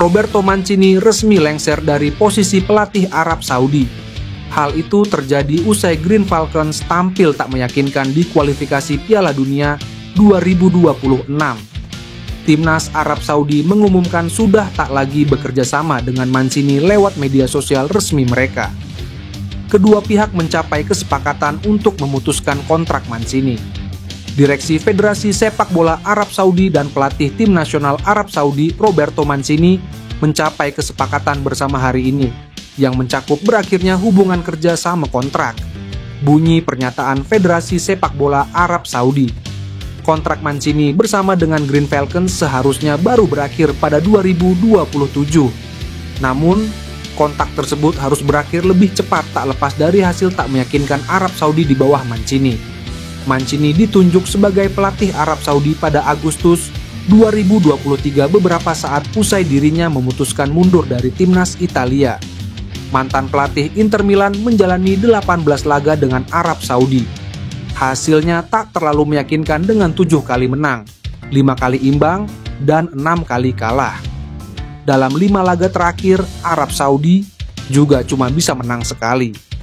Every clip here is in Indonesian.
Roberto Mancini resmi lengser dari posisi pelatih Arab Saudi. Hal itu terjadi usai Green Falcons tampil tak meyakinkan di kualifikasi Piala Dunia 2026. Timnas Arab Saudi mengumumkan sudah tak lagi bekerja sama dengan Mancini lewat media sosial resmi mereka. Kedua pihak mencapai kesepakatan untuk memutuskan kontrak Mancini. Direksi Federasi Sepak Bola Arab Saudi dan pelatih tim nasional Arab Saudi Roberto Mancini mencapai kesepakatan bersama hari ini yang mencakup berakhirnya hubungan kerja sama kontrak. Bunyi pernyataan Federasi Sepak Bola Arab Saudi. Kontrak Mancini bersama dengan Green Falcons seharusnya baru berakhir pada 2027. Namun, kontrak tersebut harus berakhir lebih cepat tak lepas dari hasil tak meyakinkan Arab Saudi di bawah Mancini. Mancini ditunjuk sebagai pelatih Arab Saudi pada Agustus 2023 beberapa saat usai dirinya memutuskan mundur dari timnas Italia. Mantan pelatih Inter Milan menjalani 18 laga dengan Arab Saudi. Hasilnya tak terlalu meyakinkan dengan 7 kali menang, 5 kali imbang, dan 6 kali kalah. Dalam 5 laga terakhir, Arab Saudi juga cuma bisa menang sekali.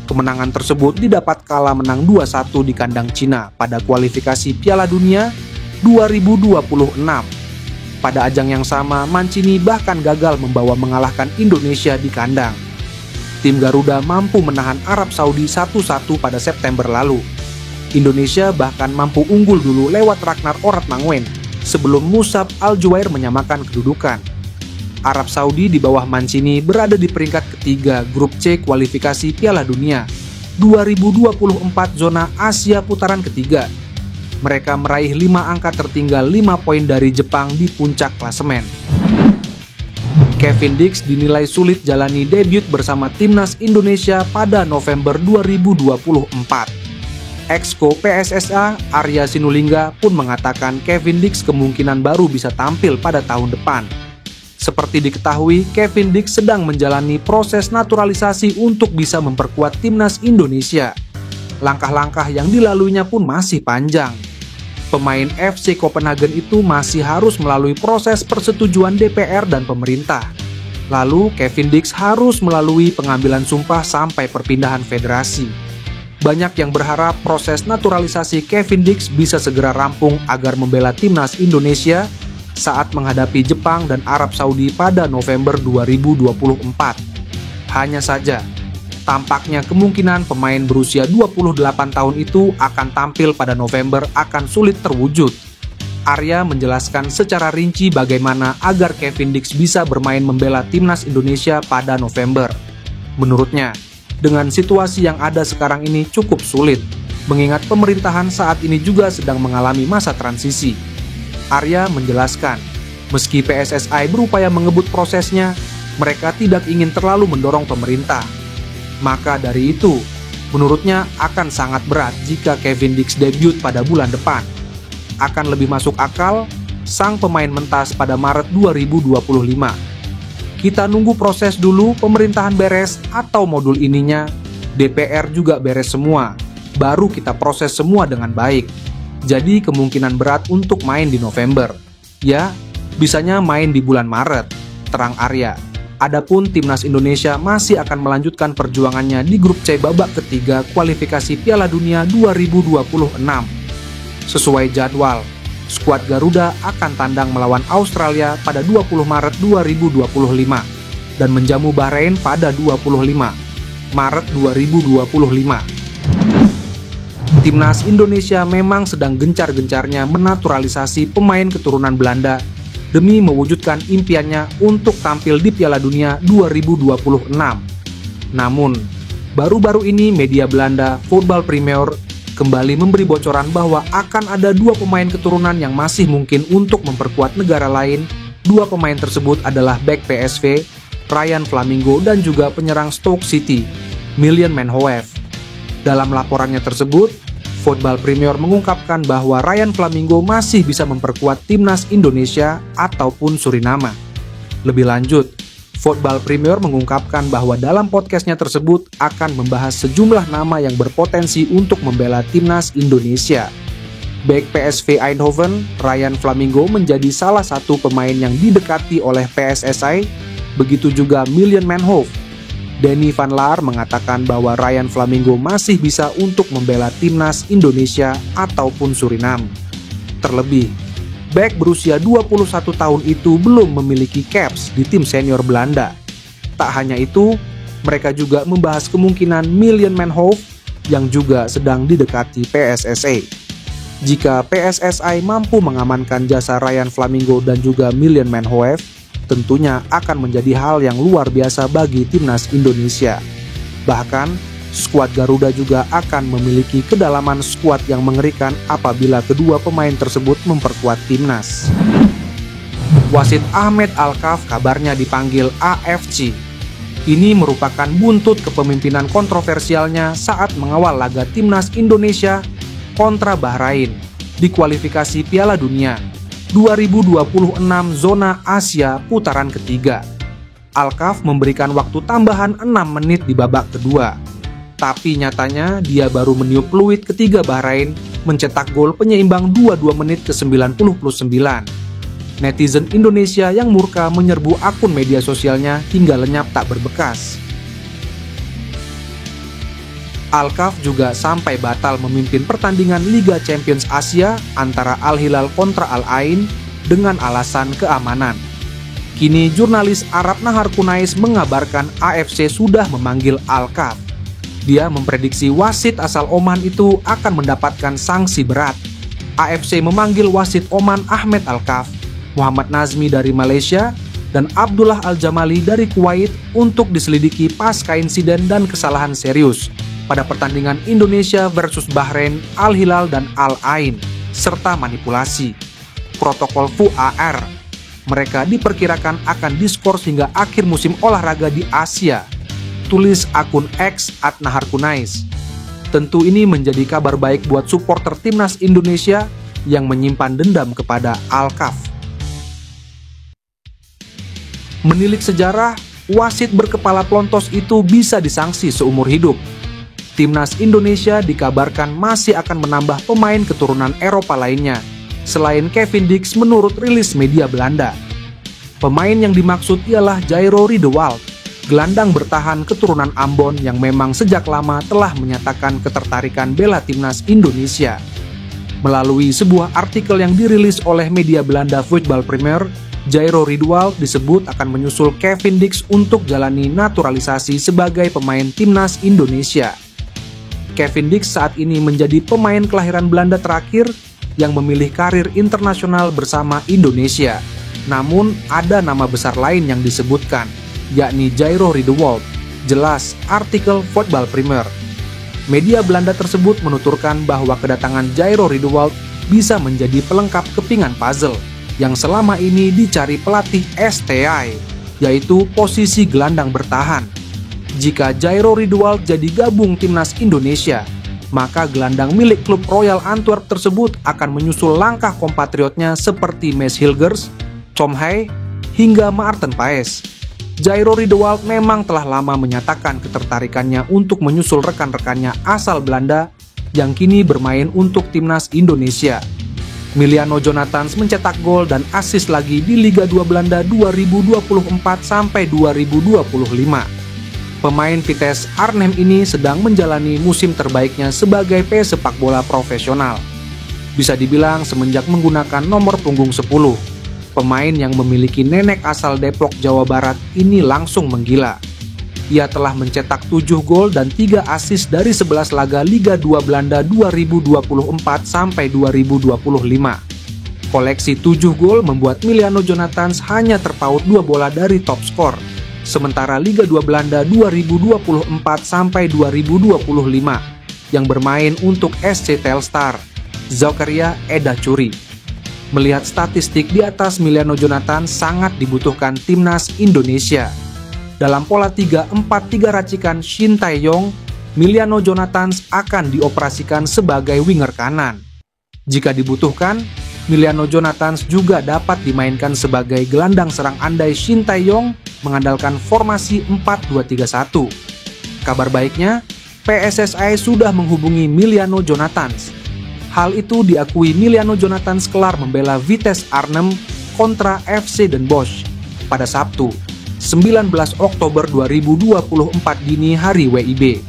Kemenangan tersebut didapat kala menang 2-1 di kandang Cina pada kualifikasi Piala Dunia 2026. Pada ajang yang sama, Mancini bahkan gagal mengalahkan Indonesia di kandang. Tim Garuda mampu menahan Arab Saudi 1-1 pada September lalu. Indonesia bahkan mampu unggul dulu lewat Ragnar Oratmanguin sebelum Musab Al-Juwair menyamakan kedudukan. Arab Saudi di bawah Mancini berada di peringkat ketiga grup C kualifikasi Piala Dunia 2024 zona Asia putaran ketiga. Mereka meraih 5 angka tertinggal 5 poin dari Jepang di puncak klasemen. Kevin Dix dinilai sulit jalani debut bersama timnas Indonesia pada November 2024. Exco PSSA Arya Sinulinga pun mengatakan Kevin Dix kemungkinan baru bisa tampil pada tahun depan. Seperti diketahui, Kevin Dix sedang menjalani proses naturalisasi untuk bisa memperkuat timnas Indonesia. Langkah-langkah yang dilaluinya pun masih panjang. Pemain FC Copenhagen itu masih harus melalui proses persetujuan DPR dan pemerintah. Lalu, Kevin Dix harus melalui pengambilan sumpah sampai perpindahan federasi. Banyak yang berharap proses naturalisasi Kevin Dix bisa segera rampung agar membela timnas Indonesia saat menghadapi Jepang dan Arab Saudi pada November 2024. Hanya saja, tampaknya kemungkinan pemain berusia 28 tahun itu akan tampil pada November akan sulit terwujud. Arya menjelaskan secara rinci bagaimana agar Kevin Dix bisa bermain membela timnas Indonesia pada November. Menurutnya, dengan situasi yang ada sekarang ini cukup sulit, mengingat pemerintahan saat ini juga sedang mengalami masa transisi. Arya menjelaskan, meski PSSI berupaya mengebut prosesnya, mereka tidak ingin terlalu mendorong pemerintah. Maka dari itu, menurutnya akan sangat berat jika Kevin Dix debut pada bulan depan. Akan lebih masuk akal sang pemain mentas pada Maret 2025. Kita nunggu proses dulu pemerintahan beres atau modul ininya, DPR juga beres semua, baru kita proses semua dengan baik. Jadi kemungkinan berat untuk main di November. Ya, bisanya main di bulan Maret, terang Arya. Adapun timnas Indonesia masih akan melanjutkan perjuangannya di grup C babak ketiga kualifikasi Piala Dunia 2026. Sesuai jadwal, skuad Garuda akan tandang melawan Australia pada 20 Maret 2025 dan menjamu Bahrain pada 25 Maret 2025. Timnas Indonesia memang sedang gencar-gencarnya menaturalisasi pemain keturunan Belanda demi mewujudkan impiannya untuk tampil di Piala Dunia 2026. Namun, baru-baru ini media Belanda Voetbal Premier kembali memberi bocoran bahwa akan ada 2 pemain keturunan yang masih mungkin untuk memperkuat negara lain. 2 pemain tersebut adalah bek PSV, Ryan Flamingo, dan juga penyerang Stoke City, Miljan Manhoef. Dalam laporannya tersebut, Voetbal Premier mengungkapkan bahwa Ryan Flamingo masih bisa memperkuat timnas Indonesia ataupun Suriname. Lebih lanjut, Voetbal Premier mengungkapkan bahwa dalam podcastnya tersebut akan membahas sejumlah nama yang berpotensi untuk membela timnas Indonesia. Bek PSV Eindhoven, Ryan Flamingo menjadi salah satu pemain yang didekati oleh PSSI, begitu juga Milan Manhoef. Danny van Laar mengatakan bahwa Ryan Flamingo masih bisa untuk membela timnas Indonesia ataupun Suriname. Terlebih, bek berusia 21 tahun itu belum memiliki caps di tim senior Belanda. Tak hanya itu, mereka juga membahas kemungkinan Milan Manhoef yang juga sedang didekati PSSI. Jika PSSI mampu mengamankan jasa Ryan Flamingo dan juga Milan Manhoef, tentunya akan menjadi hal yang luar biasa bagi timnas Indonesia. Bahkan, skuad Garuda juga akan memiliki kedalaman skuad yang mengerikan apabila kedua pemain tersebut memperkuat timnas. Wasit Ahmed Alkaf kabarnya dipanggil AFC. Ini merupakan buntut kepemimpinan kontroversialnya saat mengawal laga timnas Indonesia kontra Bahrain di kualifikasi Piala Dunia 2026 zona Asia putaran ketiga. Alkaf memberikan waktu tambahan 6 menit di babak kedua. Tapi nyatanya dia baru meniup peluit ketiga Bahrain mencetak gol penyeimbang 22 menit ke 99. Netizen Indonesia yang murka menyerbu akun media sosialnya hingga lenyap tak berbekas. Alkaf juga sampai batal memimpin pertandingan Liga Champions Asia antara Al Hilal kontra Al Ain dengan alasan keamanan. Kini jurnalis Arab Nahar Kunais mengabarkan AFC sudah memanggil Alkaf. Dia memprediksi wasit asal Oman itu akan mendapatkan sanksi berat. AFC memanggil wasit Oman Ahmed Alkaf, Muhammad Nazmi dari Malaysia, dan Abdullah Al-Jamali dari Kuwait untuk diselidiki pasca insiden dan kesalahan serius pada pertandingan Indonesia versus Bahrain, Al Hilal dan Al Ain, serta manipulasi. Protokol VAR. Mereka diperkirakan akan diskors hingga akhir musim olahraga di Asia. Tulis akun X @naharkunais. Tentu ini menjadi kabar baik buat supporter timnas Indonesia yang menyimpan dendam kepada Alkaf. Menilik sejarah, wasit berkepala pelontos itu bisa disanksi seumur hidup. Timnas Indonesia dikabarkan masih akan menambah pemain keturunan Eropa lainnya, selain Kevin Dix menurut rilis media Belanda. Pemain yang dimaksud ialah Jairo Riedewald, gelandang bertahan keturunan Ambon yang memang sejak lama telah menyatakan ketertarikan bela timnas Indonesia. Melalui sebuah artikel yang dirilis oleh media Belanda Voetbal Premier, Jairo Riedewald disebut akan menyusul Kevin Dix untuk jalani naturalisasi sebagai pemain timnas Indonesia. Kevin Dix saat ini menjadi pemain kelahiran Belanda terakhir yang memilih karir internasional bersama Indonesia. Namun, ada nama besar lain yang disebutkan, yakni Jairo Riedewald. Jelas artikel Voetbal Premier. Media Belanda tersebut menuturkan bahwa kedatangan Jairo Riedewald bisa menjadi pelengkap kepingan puzzle yang selama ini dicari pelatih STI, yaitu posisi gelandang bertahan. Jika Jairo Riedewald jadi gabung timnas Indonesia, maka gelandang milik klub Royal Antwerp tersebut akan menyusul langkah kompatriotnya seperti Maes Hilgers, Tom Haye, hingga Maarten Paes. Jairo Riedewald memang telah lama menyatakan ketertarikannya untuk menyusul rekan-rekannya asal Belanda yang kini bermain untuk timnas Indonesia. Miliano Jonathans mencetak gol dan assist lagi di Liga 2 Belanda 2024-2025. Pemain Vitesse Arnhem ini sedang menjalani musim terbaiknya sebagai pesepak bola profesional. Bisa dibilang semenjak menggunakan nomor punggung 10, pemain yang memiliki nenek asal Depok, Jawa Barat ini langsung menggila. Ia telah mencetak 7 gol dan 3 assist dari 11 laga Liga 2 Belanda 2024-2025. Koleksi 7 gol membuat Miliano Jonathans hanya terpaut 2 bola dari top skor. Sementara Liga 2 Belanda 2024-2025 yang bermain untuk SC Telstar, Zakaria Edachuri. Melihat statistik di atas, Miliano Jonathans sangat dibutuhkan timnas Indonesia. Dalam pola 3-4-3 racikan Shin Tae-yong, Miliano Jonathans akan dioperasikan sebagai winger kanan. Jika dibutuhkan, Miliano Jonathans juga dapat dimainkan sebagai gelandang serang andai Shin Tae-yong mengandalkan formasi 4-2-3-1. Kabar baiknya, PSSI sudah menghubungi Miliano Jonathans. Hal itu diakui Miliano Jonathans kelar membela Vitesse Arnhem kontra FC Den Bosch pada Sabtu, 19 Oktober 2024 dini hari WIB.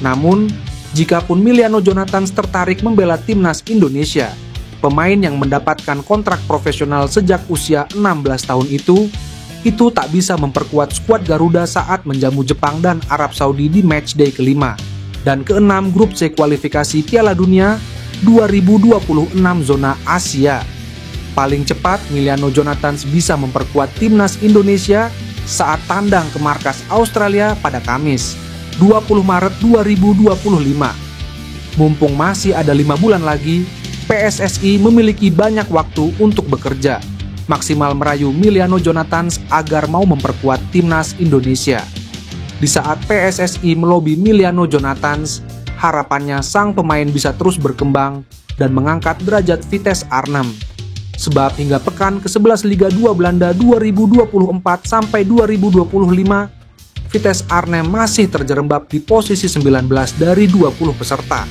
Namun, jikapun Miliano Jonathans tertarik membela timnas Indonesia, pemain yang mendapatkan kontrak profesional sejak usia 16 tahun itu tak bisa memperkuat skuad Garuda saat menjamu Jepang dan Arab Saudi di matchday kelima dan keenam grup C kualifikasi Piala Dunia 2026 zona Asia. Paling cepat, Miliano Jonathans bisa memperkuat timnas Indonesia saat tandang ke markas Australia pada Kamis, 20 Maret 2025. Mumpung masih ada 5 bulan lagi, PSSI memiliki banyak waktu untuk bekerja, maksimal merayu Miliano Jonathans agar mau memperkuat timnas Indonesia. Di saat PSSI melobi Miliano Jonathans, harapannya sang pemain bisa terus berkembang dan mengangkat derajat Vitesse Arnhem. Sebab hingga pekan ke-11 Liga 2 Belanda 2024 sampai 2025, Vitesse Arnhem masih terjerembab di posisi 19 dari 20 peserta.